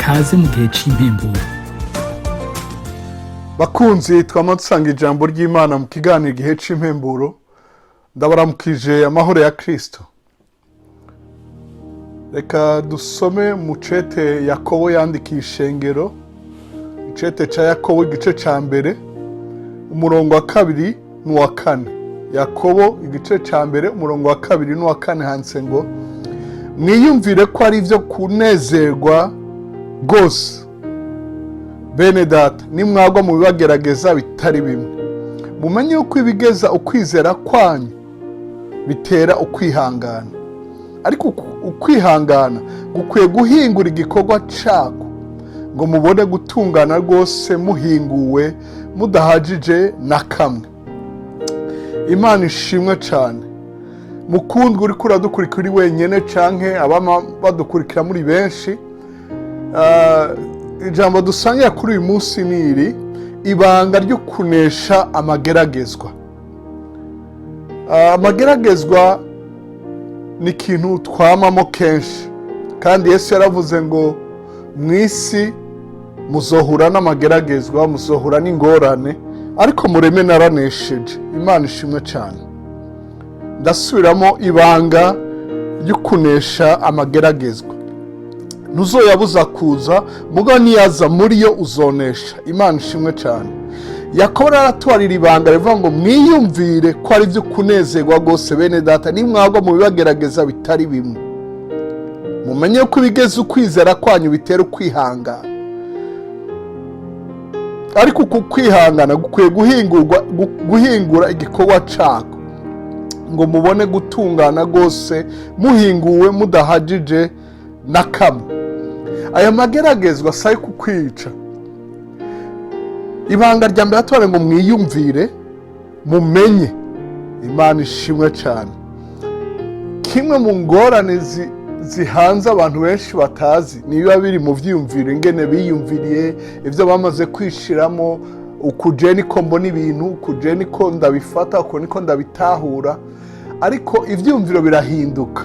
kaze mu gihe cy'impemburo. Bakunzi twama dusanga ijambo ry'Imana mu kiganiro igihe cy'impemburo, ndabaramukije amahoro ya Kristo. Reka dusome mu cete Yakobo yandikiye ishengero, icete ca Yakobo igice ca mbere umurongo wa 2 n'uwa 4. Yakobo igice ca mbere umurongo wa 2 n'uwa 4 handitse ngo: mwiyumvire ko ari byo kunezerwa rwose bene data nimwagwa mu bibagerageza bitari bimwe, mumenye uko ibigeza ukwizera kwanyu bitera ukwihangana. Ariko ukwihangana gukwiye guhingura igikorwa cako ngo mubone gutungana rwose muhinguwe mudahajije na kamwe. Imana ishimwe cyane. Mukundwa uri kuradukurikira wenyene canke abama badukurikira muri benshi, ijambo dusangiye kuri uyu munsi niri ibanga ry'ukunesha amageragezwa. Amageragezwa ni ikintu twamamo kenshi, kandi Yesu yaravuze ngo mw'isi muzohura n'amageragezwa, muzohura n'ingorane, ariko mureme naranesheje. Imana ishimwe cyane. Ndasubiramo ibanga ry'ukunesha amageragezwa. Ntuzoyabuza kuza, muga niyaza muri yo uzonesha. Imana ishimwe cyane. Yakobo aratwarira ibanga rivuga ngo mwiyumvire ko ari byo kunezerwa rwose bene data nimwagwa mu bibagerageza bitari bimwe, mumenye ko ibigeze ukwizera kwanyu bitera ukwihangana. Ariko uku kwihangana gukwiye guhingura igikorwa cako ngo mubone gutungana rwose muhinguwe mudahajije na kamwe. Aya mageragezwa sayi kukwica. Ibanga rya mbere atware ngo mwiyumvire mumenye. Imana ishimwe cyane. Kimwe mu ngorane zihanze abantu benshi batazi nibiba biri mu vyiyumviro, ingene biyumviriye ivyo bamaze kwishiramo, ukuje niko mbona ibintu, ukuje niko ndabifata, uko niko ndabitahura. Ariko ivyumviro birahinduka.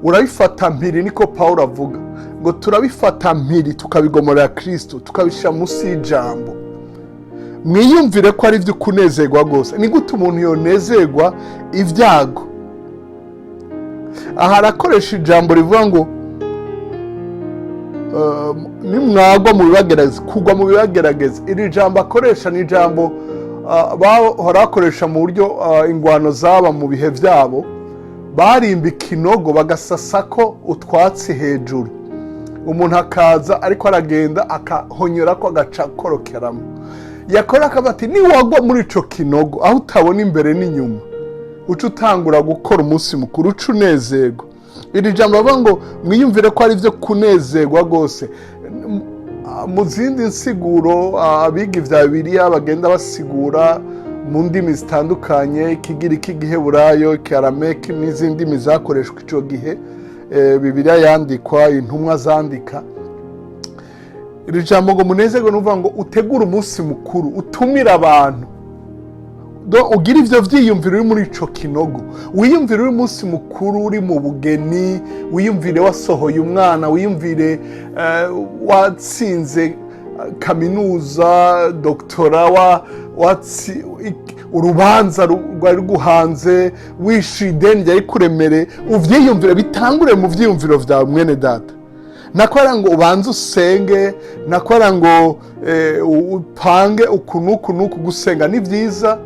Urabifata mpiri, niko Paulo avuga ngo turabifata mpiri tukabigomorera Kristo, tukabishira musi y'ijambo. Mwiyumvire ko ari byo kunezerwa rwose. Ni gute umuntu yonezerwa ivyago? Aha arakoresha ijambo rivuga ngo nimwagwa mu bibagerageza, kugwa mu bibagerageza. Iri jambo akoresha ni ijambo bahora bakoresha mu buryo ingwano zaba mu bihe vyabo, barimba ikinogo bagasasako utwatsi hejuru, umuntu akaza ariko aragenda akahonyora ko agaca korokeramo. Yakora akabati niwagwa muri ico kinogo aho utabona imbere n'inyuma, uca utangura gukora umunsi mukuru, uca unezerwa. Iri jambo bavuga ngo mwiyumvire ko ari byo kunezerwa rwose. Mu zindi nsiguro abiga ivya Bibiliya bagenda basigura mu ndimi zitandukanye, ikigiriki, igiheburayo, ikarameki n'izindi ndimi zakoreshwa ico gihe Bibiliya yandikwa, intumwa zandika. Iri jambo ngo munezerwe nuvuga ngo utegura umunsi mukuru, utumira abantu, ugira ivyo vyiyumviro uri muri ico kinogo. Wiyumvire uri umunsi mukuru, uri mu bugeni, wiyumvire wasohoye umwana, wiyumvire watsinze kaminuza, doktora, urubanza rwari ruguhanze, wishyuye ideni ryari kuremere. Uvyiyumvire, bitangure mu vyiyumviro vyawe mwene data. Nakwara ngo ubanze usenge, nakwara ngo upange ukunuku gusenga ni vyiza.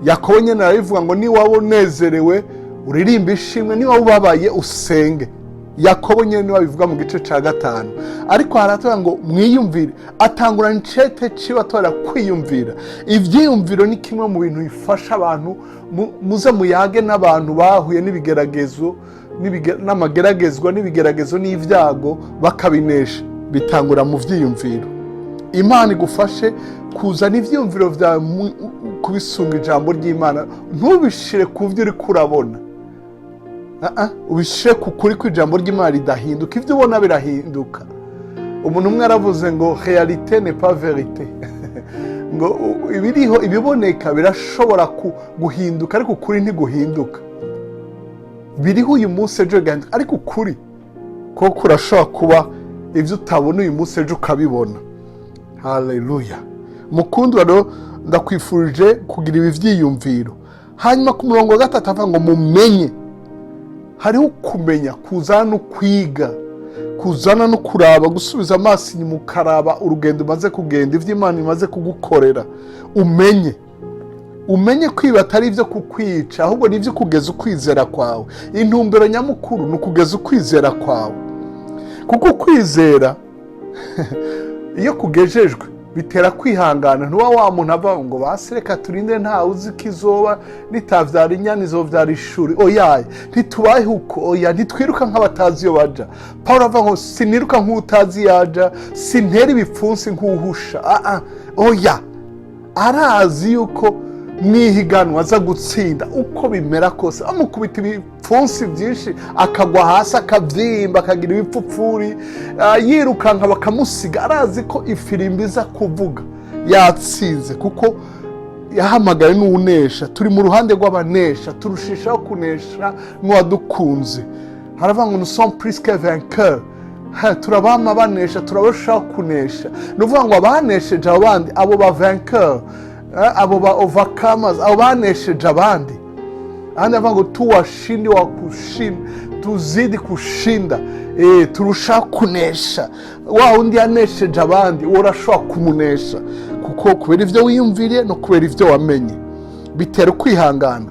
Yakobo nyene arabivuga ngo niwaba unezerewe uririmba ishimwe, niwaba ubabaye usenge. Yakobo nyene wabivuga mu gice ca 5. Ariko haratuvuga ngo mwiyumvire, atangurana icete ciwe atwara kwiyumvira. Ivyiyumviro ni kimwe mu bintu bifasha abantu muze muyage n'abantu bahuye n'ibigeragezo n'amageragezwa n'ibigeragezo n'ivyago bakabinesha. Bitangura mu vyiyumviro. Imana igufashe kuzana ivyiyumviro vyawe kubisunga ijambo ry'Imana. Ntubishire ku vyo uri kurabona, ubishire ku kuri kw'ijambo ry'Imana ridahinduka. Ivyo ubona birahinduka. Umuntu umwe aravuze ngo réalité n'est pas vérité. Ngo ibiriho ibiboneka birashobora guhinduka, ariko ukuri ntiguhinduka. Biriho uyu munsi ejo gahinduka, ariko ukuri ko kurashobora kuba ibyo utabona uyu munsi ejo ukabibona. Haleluya. Mukundwa rero ndakwifurije kugira ibi byiyumviro. Hanyuma ku murongo wa 3 avuga ngo mumenye. Hariho kumenya, kuzana no kwiga, kuzana no kuraba, gusubiza amaso inyuma ukaraba urugendo umaze kugenda, ivyo Imana imaze kugukorera. Umenye kwiba atari ivyo kukwica, ahubwo ni ivyo kugeza ukwizera kwawe. Intumbero nyamukuru ni ukugeza ukwizera kwawe, kuko kwizera iyo kugejejwe bitera kwihangana. Ntuba wa muntu ava ngo basireka turinde nta uzi kizoba nitavyara inyana izovyara ishuri. Oya, ntitubaye huko. Oya, ntitwiruka nk'abatazi iyo baja. Paulo ava ngo siniruka nk'utazi yaja, sintera ibipfunsi nk'uhusha. Oya, arazi yuko mwihiganwa aza gutsinda uko bimera kose. Amukubita ibipfunsi byinshi akagwa hasi akabyimba akagira ibipfupfuri, yirukanka bakamusiga. Arazi ko ifirimbi iza kuvuga yatsinze, kuko yahamagaye n'unesha. Turi mu ruhande rw'abanesha, turushishaho kunesha n'uwadukunze. Haravuga ngo nous sommes plus que vainqueurs. Turabama banesha, turabashaho kunesha. Nuvuga ngo abanesheje abandi, abo ba vainqueurs, abo ba overcomers, abo banesheje abandi. Andi avuga ngo tu washindi wa kushinda, tuzidi kushinda, turusha kunesha. Wa undi yanesheje abandi urashobora kumunesha, kuko kubera ivyo wiyumviriye no kubera ivyo wamenye. Bitera kwihangana.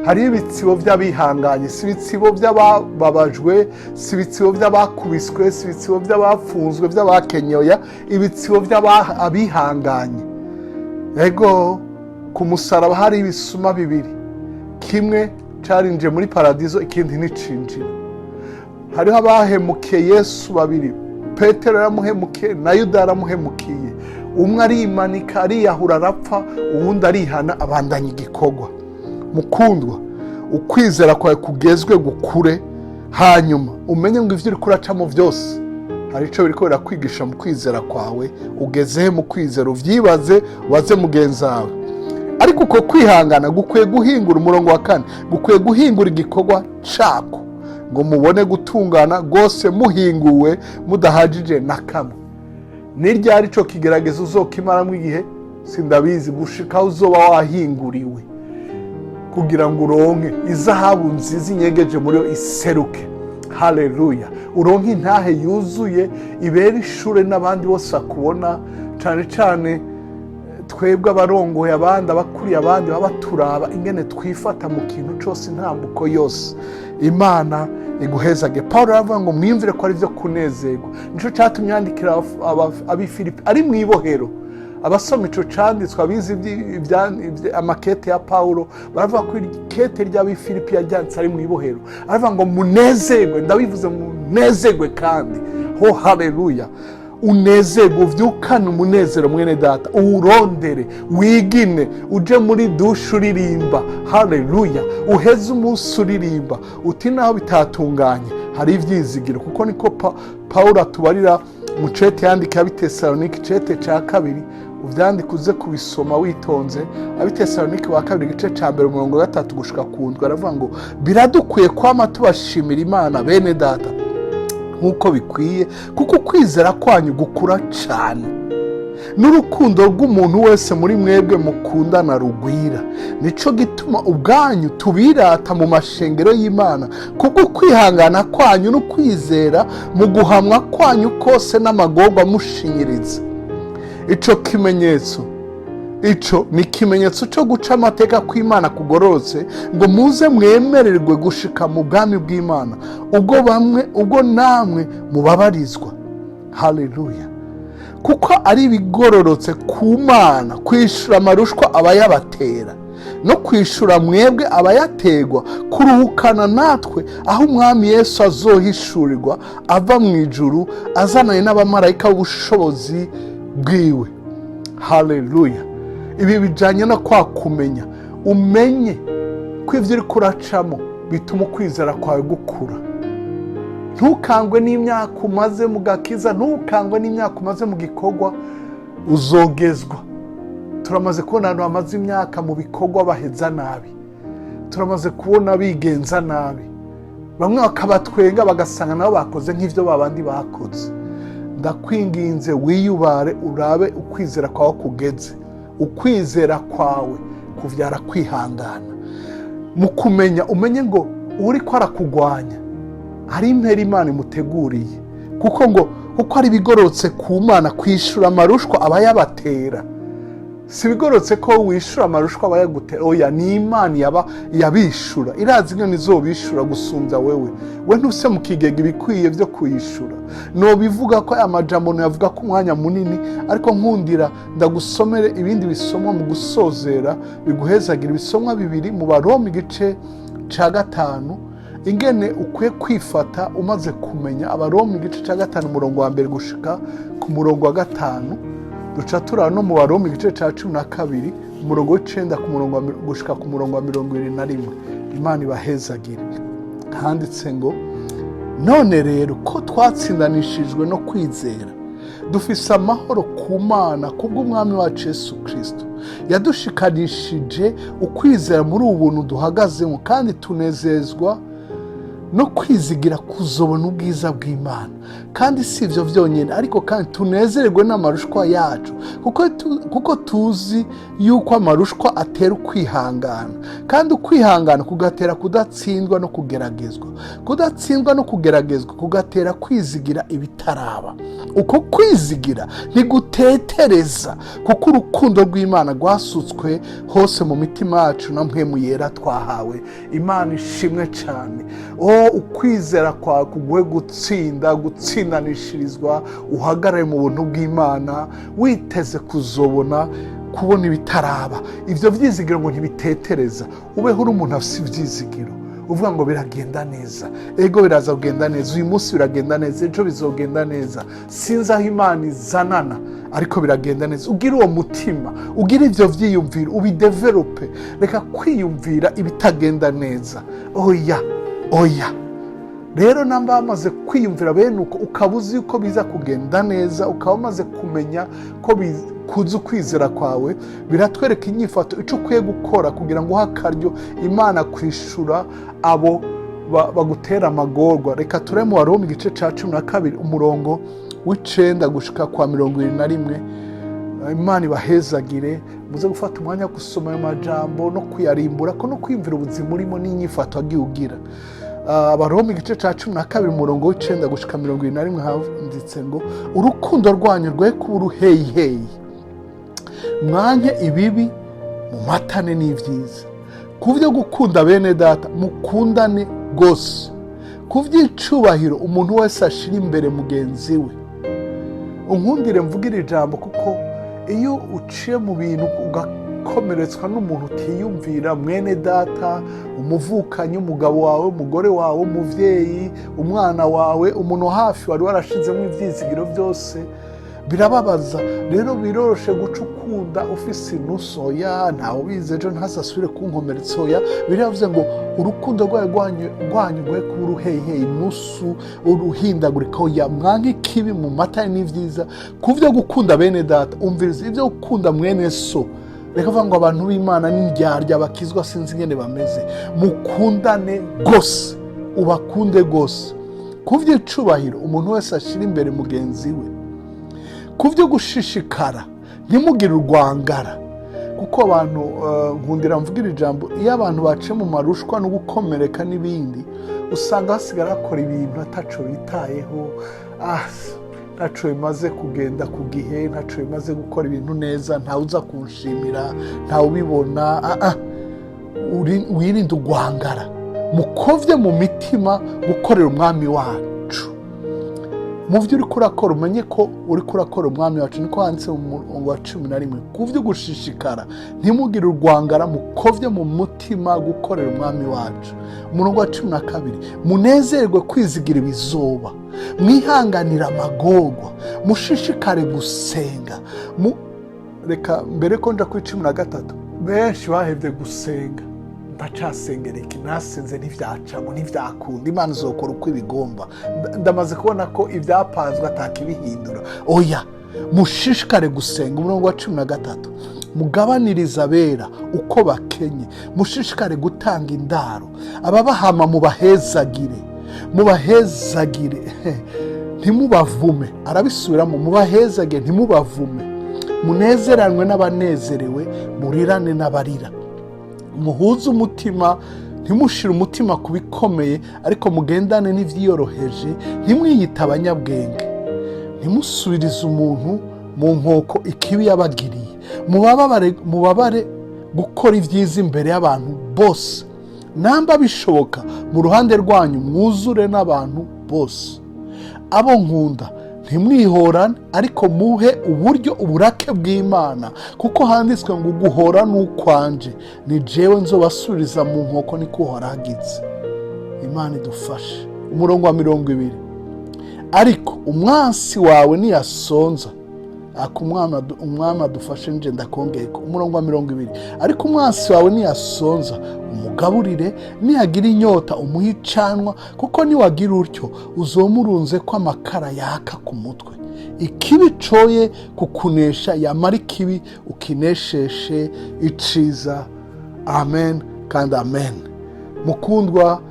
Hari ibitsibo by'abihanganye, si ibitsibo by'ababajwe, si ibitsibo by'abakubiswe, si ibitsibo by'abafunzwe, by'abakenyoya, ibitsibo by'abihanganye. Ego ku musaraba hari ibisuma bibiri, kimwe carinje muri paradizo, ikindi nticinjira. Hariho abahemukiye Yesu babiri, Petero yaramuhemukiye na Yuda yaramuhemukiye. Umwe arimanika ariyahura arapfa, uwundi arihana abandanya igikorwa. Mukundwa, ukwizera kwawe kugezwe gukure, hanyuma umenye ngo ivyo uriko uracamo vyose hari ico biriko birakwigisha mu kwizera kwawe. Ugezehe mu kwizera, uvyibaze, waze mugenzi wawe. Ariko uko kwihangana gukwiye guhingura, umurongo wa 4, gukwiye guhingura igikorwa cako ngo mubone gutungana gose muhinguwe, mudahajije na kamwe. Ni ryari ico kigerageza uzokimaramwo igihe? Sindabizi, gushika uzoba wahinguriwe kugira ngo uronke izahabu nziza inyegeje muri yo iseruke. Haleluya. Uronke intahe yuzuye ibera ishure n'abandi bose bakubona, cane cane twebwe abarongoye abandi, abakuriye abandi, baba turaba ingene twifata mu kintu cose, intambuko yose. Imana iguhezage. Paulo aravuga ngo mwimvire ko ari vyo kunezerwa. Nico catumye yandikira ab'Ifilipi ari mwibohero. Abasoma ico canditswe abizi amakete ya Paulo baravuga ko ikete ry'ab'Ifilipi yajyantse ari mwibohero. Aravuga ngo munezerwe, ndabivuze munezerwe kandi. Ho haleluya. Unezerwe, uvyukane umunezero mwene data, uwurondere, wigine, uje muri dushe uririmba. Haleluya. Uheze umunsi uririmba uti naho bitatunganye hari ivyizigiro, kuko niko Paulo atubarira mu cete yandika ab'Itesalonike cete ca 2. Uvyandika uze kubisoma witonze. Ab'Itesalonike wa 2 gice ca 1 umurongo wa 3 gushika ku ndwi, aravuga ngo biradukwiye kwama tubashimira Imana bene data nkuko bikwiye, kuko kwizera kwanyu gukura cyane, n'urukundo rw'umuntu wese muri mwebwe mukundana rugwira. Nico gituma ubwanyu tubirata mu mashengero y'Imana, kubwo kwihangana kwanyu no kwizera mu guhamwa kwanyu kose n'amagorwa mushinyiriza. Ico ni ikimenyetso cyo guca amateka kw'Imana kugororotse, ngo muze mwemererwe gushika mu bwami bw'Imana, ubwo namwe mubabarizwa. Haleluya. Kuko ari bigororotse ku Mana kwishura amarushwa abayabatera, no kwishura mwebwe abayategwa, kuruhukana natwe aho umwami Yesu azohishurirwa ava mu ijuru azananye n'abamarayika b'ubushobozi bwiwe. Haleluya. Ibi bijanye no kwakumenya, umenye ko ivyo uriko uracamo bituma ukwizera kwawe gukura. Ntukangwe n'imyaka umaze mu gakiza, ntukangwe n'imyaka umaze mu gikorwa, uzogezwa. Turamaze kubona abantu bamaze imyaka mu bikorwa baheza nabi, turamaze kubona bigenza nabi, bamwe bakabatwenga bagasanga nabo bakoze nk'ivyo babandi bakoze. ndakwinginze wiyubare urabe ukwizera kwawe kugeze. Ukwizera kwawe kuvyara kwihangana. Mu kumenya umenye ngo uri ko arakugwanya hari impera Imana imuteguriye, kuko ari bigorotse ku Mana kwishura amarushwa aba yabatera. Si bigorotse ko wishura amarushwa aba yagutera, oya ni Imana yabishura. Irazi inyoni zobishura gusumbya wewe. We ntuse mu kigega ibikwiye byo kuyishura. No bivuga ko amajambo yavuga ko umwanya munini, ariko nkundira ndagusomere ibindi bisomwa mu gusozera biguhezagira ibisomwa bibiri mu Baroma igice ca 5, ingene ukwiye kwifata umaze kumenya. Abaroma igice ca 5 umurongo wa mbere gushika ku murongo wa 5. Duca turaba no mu Baroma igice ca 12 umurongo w'9 ku murongo gushika ku murongo wa 21. Imana ibahezagire. Handitse ngo none rero ko twatsindanishijwe no kwizera dufise amahoro ku Mana kubw'umwami wacu Yesu Kristo. Yadushikanishije ukwizera muri ubu buntu duhagazemo, kandi tunezezwa no kwizigira kuzobona ubwiza bw'Imana. Kandi si ivyo vyonyene, ariko kandi tunezererwe n'amarushwa yacu, kuko tuzi yuko amarushwa atera ukwihangana, kandi ukwihangana kugatera kudatsindwa no kugeragezwa, kudatsindwa no kugeragezwa kugatera kwizigira ibitaraba. Uko kwizigira ntigutetereza, kuko urukundo rw'Imana rwasutswe hose mu mitima yacu na mpwemu yera twahawe. Imana ishimwe cyane. Ukwizera kwawe kuguhe gutsindanishirizwa, uhagarare mu buntu bw'Imana witeze kubona ibitaraba. Ivyo vyizigiro ngo ntibitetereza. Ubeho uri umuntu afite ivyizigiro, uvuga ngo biragenda neza. Ego biraza kugenda neza, uyu munsi biragenda neza, ejo bizogenda neza. Sinzi aho Imana izanana, ariko biragenda neza. Ugira uwo mutima, ugira ivyo vyiyumviro, ubidevelope. Reka kwiyumvira ibitagenda neza. Oya. Rero namba bamaze kwiyumvira bene uko, ukaba uzi yuko biza kugenda neza, ukaba umaze kumenya ko kuza ukwizera kwawe, biratwereka inyifato ico ukwiye gukora kugira ngo uhakaryo Imana kwishura abo bagutera amagorwa. Reka ture mu Baroma igice ca 12 umurongo w'9 gushika kwa 21. Imana ibahezagire. Muze gufata umwanya gusoma ayo majambo no kuyarimbura ko no kwiyumvira ubuzima urimo n'inyifato agiye ugira. Abaroma igice ca 12 umurongo w'9 gushika 21 handitse ngo urukundo rwanyu rwe kuba uruheyiheyi, mwanke ibibi, mumatane n'ivyiza. Kuvyo gukunda bene data mukundane gose. Kuvyicubahiro umuntu wese ashira imbere mugenzi we. Unkundire mvugira ijambo, kuko iyo uciye mu bintu ugakomeretswa n'umuntu utiyumvira, mwene data, umuvukanyi, umugabo wawe, umugore wawe, umuvyeyi, umwana wawe, umuntu hafi wari warashizemo ivyizigiro byose, birababaza. Rero biroroshe guca ukunda ufise inusu. Oya, ntawe ubizi ejo ntazasubire kunkomeretsa. Oya, biravuze ngo urukundo rwanyu rwe kuba uruheyiheyi, inusu, uruhindagurika. Oya, mwanke ikibi, mu matane n'ivyiza. Kuvyo gukunda bene data, umviriza ivyo gukunda mwene so. Reka vuga ngo abantu b'Imana n'indyarya bakizwa sinzi ingene bameze. Mukundane gose, ubakunde gose. Kuvyo icubahiro umuntu wese ashira imbere mugenzi we. Kuvyo gushishikara ntimugire urwangara, kuko abantu nkundira mvugira ijambo, iyo abantu baciye mu marushwa no gukomereka n'ibindi, usanga hasigara akora ibintu ataco bitayeho. Ntaco bimaze kugenda ku gihe, ntaco bimaze gukora ibintu neza, ntawe uza kunshimira, ntawe ubibona. Wirinde urwangara, mukovye mu mitima gukorera umwami wacu. Muvyo uriko urakora umenye ko uriko urakora umwami wacu. Niko handitse mu murongo wa 11. Kuvyo gushishikara ntimugire urwangara, mukovye mu mutima gukorera umwami wacu. Umurongo wa 12, munezerwe kwizigira ibizoba, mwihanganira amagorwa, mushishikare gusenga. Reka mbere ko nja kuri 13, benshi bahevye gusenga. Ndacasengera iki, nasenze ntivyacamo, ntivyakunda. Imana izokora uko ibigomba. Ndamaze kubona ko ivyapanzwe atakibihindura. Oya, mushishikare gusenga. Umurongo wa 13, mugabaniriza abera uko bakenye, mushishikare gutanga indaro, ababahama mubahezagire. ntimubavume, arabisubiramo, mubahezage ntimubavume, munezeranwe n'abanezerewe, murirane n'abarira, muhuze umutima, ntimushire umutima ku bikomeye, ariko mugendane n'ivyiyoroheje, ntimwiyite abanyabwenge, ntimusubirize umuntu mu nkoko ikibi yabagiriye, mubabare gukora ibyiza imbere y'abantu bose, namba bishoboka mu ruhande rwanyu mwuzure n'abantu bose. Abo nkunda ntimwihorane, ariko muhe uburyo uburake bw'Imana, kuko handitswe ngo guhora n'ukwanje, ni jewe nzobasubiriza mu nkoko, niko Uhoraho agize. Imana idufashe. Umurongo wa 20, ariko umwansi wawe niyasonza, umwami adufashe nje ndakongeko. Umurongo wa 20, ariko umwansi wawe niyasonza umugaburire, niyagira inyota umuhe icanwa, kuko niwagira utyo uzomurunze ko amakara yaka ku mutwe. Ikibi coye kukunesha, yamara ikibi ukinesheshe iciza. Amen kandi amen. Mukundwa,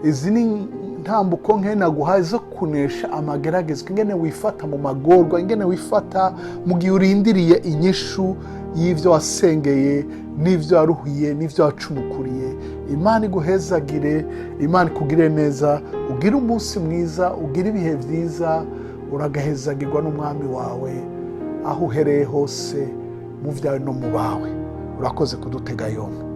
izi ni ntambuko nke naguhaye zo kunesha amageragezwa, ingene wifata mu magorwa, ingene wifata mu gihe urindiriye inyishu y'ivyo wasengeye n'ivyo waruhiye n'ivyo wacumukuriye. Imana iguhezagire, Imana ikugire neza, ugire umunsi mwiza, ugire ibihe vyiza, uragahezagirwa n'umwami wawe aho uhereye hose, mu vyawe no mu bawe. Urakoze kudutega yombi.